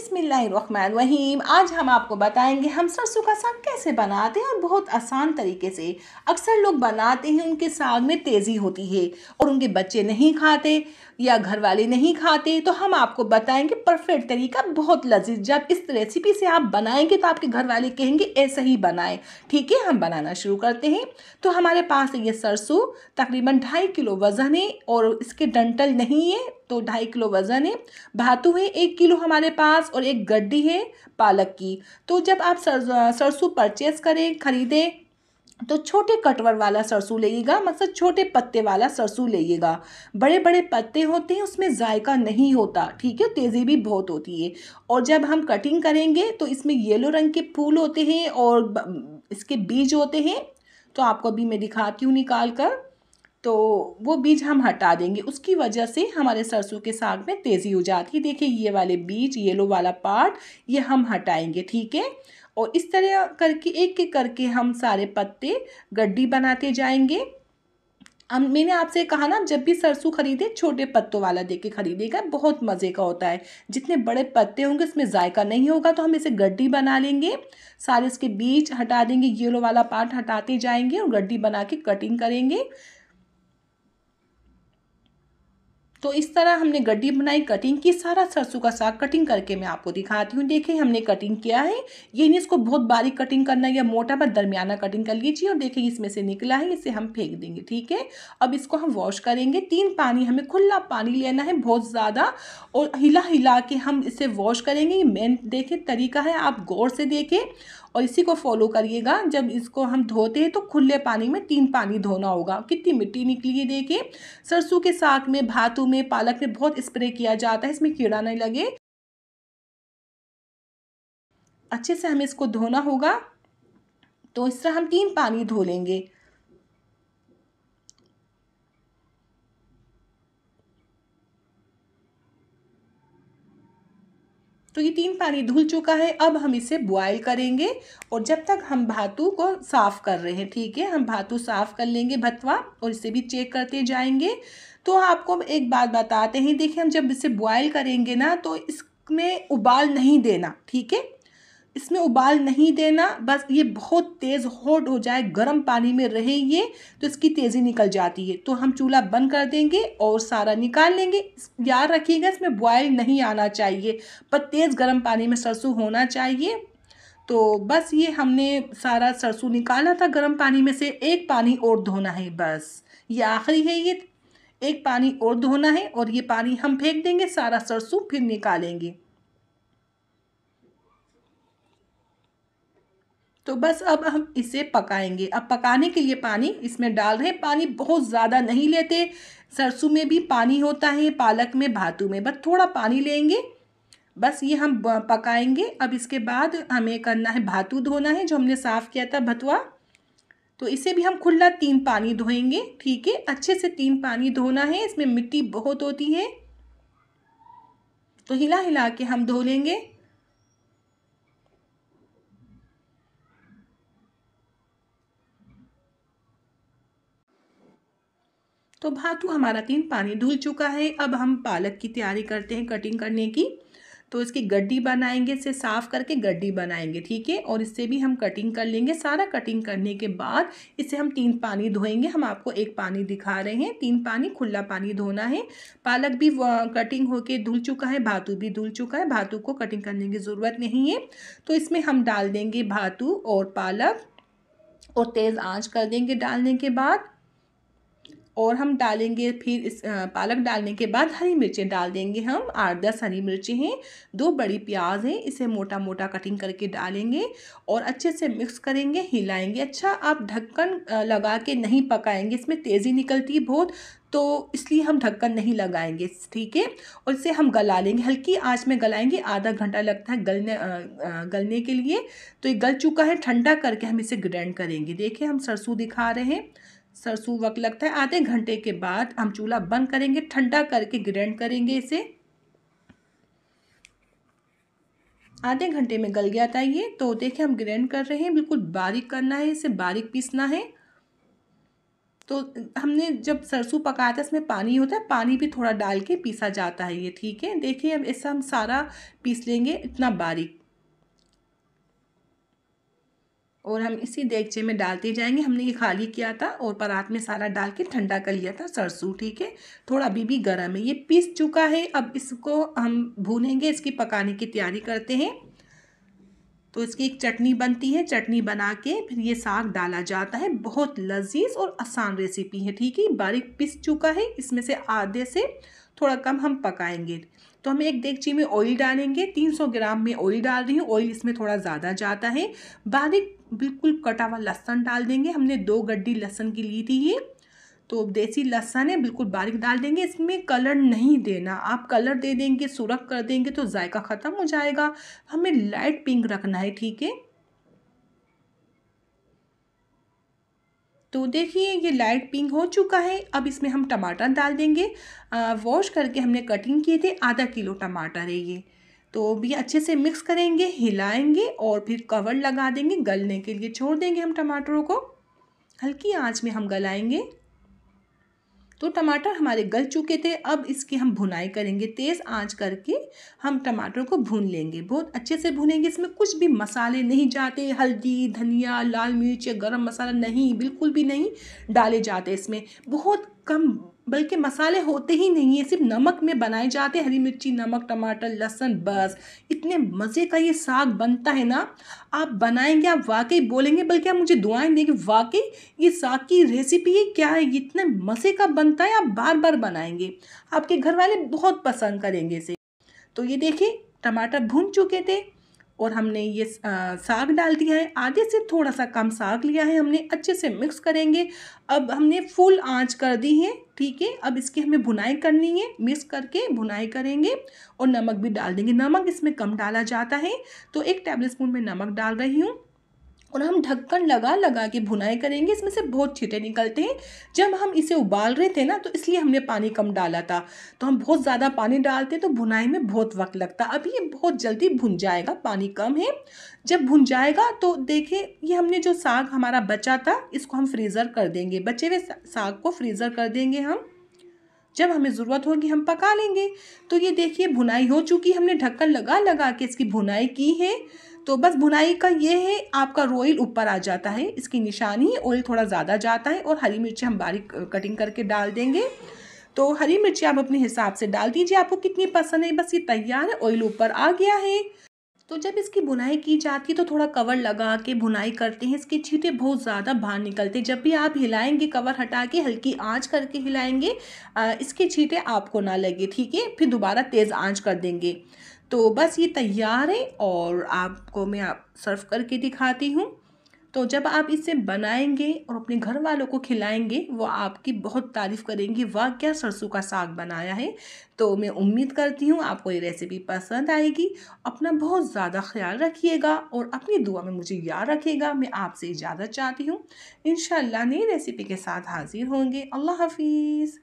बिस्मिल्लाहिर्रहमानिर्रहीम। आज हम आपको बताएंगे हम सरसों का साग कैसे बनाते हैं और बहुत आसान तरीके से। अक्सर लोग बनाते हैं, उनके साग में तेज़ी होती है और उनके बच्चे नहीं खाते या घर वाले नहीं खाते, तो हम आपको बताएंगे परफेक्ट तरीका, बहुत लजीज। जब इस रेसिपी से आप बनाएंगे तो आपके घर वाले कहेंगे ऐसा ही बनाएं। ठीक है, हम बनाना शुरू करते हैं। तो हमारे पास ये सरसों तकरीबन 2.5 किलो वज़न है और इसके डंठल नहीं है, तो 2.5 किलो वज़न है। भातू है 1 किलो हमारे पास और एक गड्डी है पालक की। तो जब आप सरसों परचेस करें, खरीदें, तो छोटे कटवर वाला सरसों लेइएगा, मतलब छोटे पत्ते वाला सरसों लेइएगा। बड़े बड़े पत्ते होते हैं, उसमें जायका नहीं होता, ठीक है, तेज़ी भी बहुत होती है। और जब हम कटिंग करेंगे तो इसमें येलो रंग के फूल होते हैं और इसके बीज होते हैं। तो आपको अभी मैं दिखाती हूँ निकाल कर। तो वो बीज हम हटा देंगे, उसकी वजह से हमारे सरसों के साग में तेज़ी हो जाती है। देखिए ये वाले बीज, येलो वाला पार्ट, ये हम हटाएंगे, ठीक है। और इस तरह करके एक एक करके हम सारे पत्ते गड्डी बनाते जाएंगे। मैंने आपसे कहा ना, जब भी सरसों खरीदे छोटे पत्तों वाला देके खरीदेगा, बहुत मज़े का होता है। जितने बड़े पत्ते होंगे उसमें जायका नहीं होगा, तो हम इसे गड्डी बना लेंगे। सारे इसके बीज हटा देंगे, येलो वाला पार्ट हटाते जाएंगे और गड्डी बना के कटिंग करेंगे। तो इस तरह हमने गड्डी बनाई, कटिंग की। सारा सरसों का साग कटिंग करके मैं आपको दिखाती हूँ। देखिए हमने कटिंग किया है, ये नहीं इसको बहुत बारीक कटिंग करना है या मोटा, पर दरमियाना कटिंग कर लीजिए। और देखिए इसमें से निकला है, इसे हम फेंक देंगे, ठीक है। अब इसको हम वॉश करेंगे। 3 पानी, हमें खुला पानी लेना है, बहुत ज़्यादा, और हिला हिला के हम इसे वॉश करेंगे। ये मेन देखिए तरीका है, आप गौर से देखें और इसी को फॉलो करिएगा। जब इसको हम धोते हैं तो खुले पानी में 3 पानी धोना होगा। कितनी मिट्टी निकली है देखिए। सरसों के साग में, भातों में, पालक में बहुत स्प्रे किया जाता है, इसमें कीड़ा नहीं लगे। अच्छे से हमें इसको धोना होगा। तो इस तरह हम 3 पानी धो लेंगे। तो ये 3 पानी धुल चुका है। अब हम इसे बॉयल करेंगे और जब तक हम भातू को साफ़ कर रहे हैं, ठीक है, हम भातू साफ़ कर लेंगे भतवा, और इसे भी चेक करते जाएंगे। तो आपको एक बात बताते हैं, देखिए हम जब इसे बॉयल करेंगे ना, तो इसमें उबाल नहीं देना, ठीक है। इसमें उबाल नहीं देना, बस ये बहुत तेज़ हॉट हो जाए, गर्म पानी में रहे ये, तो इसकी तेज़ी निकल जाती है। तो हम चूल्हा बंद कर देंगे और सारा निकाल लेंगे। याद रखिएगा इसमें बॉयल नहीं आना चाहिए, पर तेज़ गर्म पानी में सरसों होना चाहिए। तो बस ये हमने सारा सरसों निकाला था गर्म पानी में से। एक पानी और धोना है, बस ये आखिरी है। ये एक पानी और धोना है और ये पानी हम फेंक देंगे, सारा सरसों फिर निकालेंगे। तो बस अब हम इसे पकाएंगे। अब पकाने के लिए पानी इसमें डाल रहे हैं। पानी बहुत ज़्यादा नहीं लेते, सरसों में भी पानी होता है, पालक में, भातू में, बस थोड़ा पानी लेंगे। बस ये हम पकाएंगे। अब इसके बाद हमें करना है, भातू धोना है जो हमने साफ़ किया था भतवा। तो इसे भी हम खुला 3 पानी धोएंगे, ठीक है। अच्छे से 3 पानी धोना है, इसमें मिट्टी बहुत होती है, तो हिला हिला के हम धो लेंगे। तो भातू हमारा 3 पानी धुल चुका है। अब हम पालक की तैयारी करते हैं कटिंग करने की। तो इसकी गड्डी बनाएंगे, इसे साफ़ करके गड्डी बनाएंगे, ठीक है। और इससे भी हम कटिंग कर लेंगे। सारा कटिंग करने के बाद इसे हम 3 पानी धोएंगे। हम आपको एक पानी दिखा रहे हैं, 3 पानी खुला पानी धोना है। पालक भी कटिंग होके धुल चुका है, भातू भी धुल चुका है, भातू को कटिंग करने की ज़रूरत नहीं है। तो इसमें हम डाल देंगे भातू और पालक और तेज़ आंच कर देंगे डालने के बाद। और हम डालेंगे फिर इस पालक डालने के बाद हरी मिर्चें डाल देंगे। हम 8-10 हरी मिर्चें हैं, 2 बड़ी प्याज हैं, इसे मोटा मोटा कटिंग करके डालेंगे और अच्छे से मिक्स करेंगे, हिलाएंगे। अच्छा, आप ढक्कन लगा के नहीं पकाएंगे, इसमें तेज़ी निकलती है बहुत, तो इसलिए हम ढक्कन नहीं लगाएंगे, ठीक है। और इसे हम गला लेंगे, हल्की आंच में गलाएंगे। आधा घंटा लगता है गलने के लिए। तो ये गल चुका है, ठंडा करके हम इसे ग्राइंड करेंगे। देखिए हम सरसों दिखा रहे हैं, सरसों वक्त लगता है। आधे घंटे के बाद हम चूल्हा बंद करेंगे, ठंडा करके ग्राइंड करेंगे इसे। आधे घंटे में गल गया था ये। तो देखिए हम ग्राइंड कर रहे हैं, बिल्कुल बारीक करना है इसे, बारीक पीसना है। तो हमने जब सरसों पकाया था इसमें पानी होता है, पानी भी थोड़ा डाल के पीसा जाता है ये, ठीक है। देखिए अब ऐसा हम सारा पीस लेंगे इतना बारीक, और हम इसी देगचे में डालते जाएंगे। हमने ये खाली किया था और परात में सारा डाल के ठंडा कर लिया था सरसों, ठीक है। थोड़ा अभी भी गर्म है, ये पीस चुका है। अब इसको हम भूनेंगे, इसकी पकाने की तैयारी करते हैं। तो इसकी एक चटनी बनती है, चटनी बना के फिर ये साग डाला जाता है। बहुत लजीज और आसान रेसिपी है, ठीक है। बारीक पिस चुका है, इसमें से आधे से थोड़ा कम हम पकाएंगे। तो हम एक देगची में ऑयल डालेंगे, 300 ग्राम में ऑयल डाल रही हूँ, ऑयल इसमें थोड़ा ज़्यादा जाता है। बारीक बिल्कुल कटा हुआ लहसुन डाल देंगे, हमने 2 गड्डी लहसुन की ली थी ये, तो देसी लहसुन है, बिल्कुल बारीक डाल देंगे। इसमें कलर नहीं देना, आप कलर दे देंगे, सुरख कर देंगे तो जायका ख़त्म हो जाएगा। हमें लाइट पिंक रखना है, ठीक है। तो देखिए ये लाइट पिंक हो चुका है। अब इसमें हम टमाटर डाल देंगे, वॉश करके हमने कटिंग किए थे। आधा किलो टमाटर है ये। तो भी अच्छे से मिक्स करेंगे, हिलाएंगे और फिर कवर लगा देंगे, गलने के लिए छोड़ देंगे हम टमाटरों को। हल्की आंच में हम गलाएंगे। तो टमाटर हमारे गल चुके थे, अब इसकी हम भुनाई करेंगे। तेज़ आंच करके हम टमाटर को भून लेंगे, बहुत अच्छे से भूनेंगे। इसमें कुछ भी मसाले नहीं जाते, हल्दी, धनिया, लाल मिर्च या गरम मसाला नहीं, बिल्कुल भी नहीं डाले जाते इसमें, बहुत कम, बल्कि मसाले होते ही नहीं है, सिर्फ नमक में बनाए जाते हैं। हरी मिर्ची, नमक, टमाटर, लहसुन, बस। इतने मज़े का ये साग बनता है ना, आप बनाएंगे आप वाकई बोलेंगे, बल्कि आप मुझे दुआएं देंगे, वाकई ये साग की रेसिपी है क्या है, इतने मज़े का बनता है, आप बार बार बनाएंगे, आपके घर वाले बहुत पसंद करेंगे इसे। तो ये देखिए टमाटर भून चुके थे और हमने ये साग डाल दिया है। आधे से थोड़ा सा कम साग लिया है हमने, अच्छे से मिक्स करेंगे। अब हमने फुल आंच कर दी है, ठीक है। अब इसकी हमें भुनाई करनी है, मिक्स करके भुनाई करेंगे और नमक भी डाल देंगे। नमक इसमें कम डाला जाता है, तो 1 टेबल स्पून में नमक डाल रही हूँ। और हम ढक्कन लगा लगा के भुनाई करेंगे, इसमें से बहुत छींटे निकलते हैं। जब हम इसे उबाल रहे थे ना, तो इसलिए हमने पानी कम डाला था। तो हम बहुत ज़्यादा पानी डालते तो भुनाई में बहुत वक्त लगता। अभी ये बहुत जल्दी भुन जाएगा, पानी कम है। जब भुन जाएगा तो देखिए ये हमने जो साग हमारा बचा था, इसको हम फ्रीज़र कर देंगे। बचे हुए साग को फ्रीज़र कर देंगे हम, जब हमें ज़रूरत होगी हम पका लेंगे। तो ये देखिए भुनाई हो चुकी, हमने ढक्कन लगा लगा के इसकी भुनाई की है। तो बस भुनाई का ये है, आपका ऑयल ऊपर आ जाता है, इसकी निशानी, ऑयल थोड़ा ज़्यादा जाता है। और हरी मिर्ची हम बारीक कटिंग करके डाल देंगे। तो हरी मिर्ची आप अपने हिसाब से डाल दीजिए, आपको कितनी पसंद है। बस ये तैयार है, ऑयल ऊपर आ गया है। तो जब इसकी बुनाई की जाती है तो थोड़ा कवर लगा के बुनाई करते हैं, इसके छींटे बहुत ज़्यादा बाहर निकलते हैं। जब भी आप हिलाएंगे, कवर हटा के हल्की आंच करके हिलाएंगे, इसके छींटे आपको ना लगे, ठीक है। फिर दोबारा तेज़ आंच कर देंगे। तो बस ये तैयार है और आपको मैं सर्व करके दिखाती हूँ। तो जब आप इसे बनाएंगे और अपने घर वालों को खिलाएंगे, वो आपकी बहुत तारीफ़ करेंगे, वाह क्या सरसों का साग बनाया है। तो मैं उम्मीद करती हूँ आपको ये रेसिपी पसंद आएगी। अपना बहुत ज़्यादा ख्याल रखिएगा और अपनी दुआ में मुझे याद रखिएगा। मैं आपसे इजाज़त चाहती हूँ, इंशाअल्लाह नई रेसिपी के साथ हाजिर होंगे। अल्लाह हाफिज़।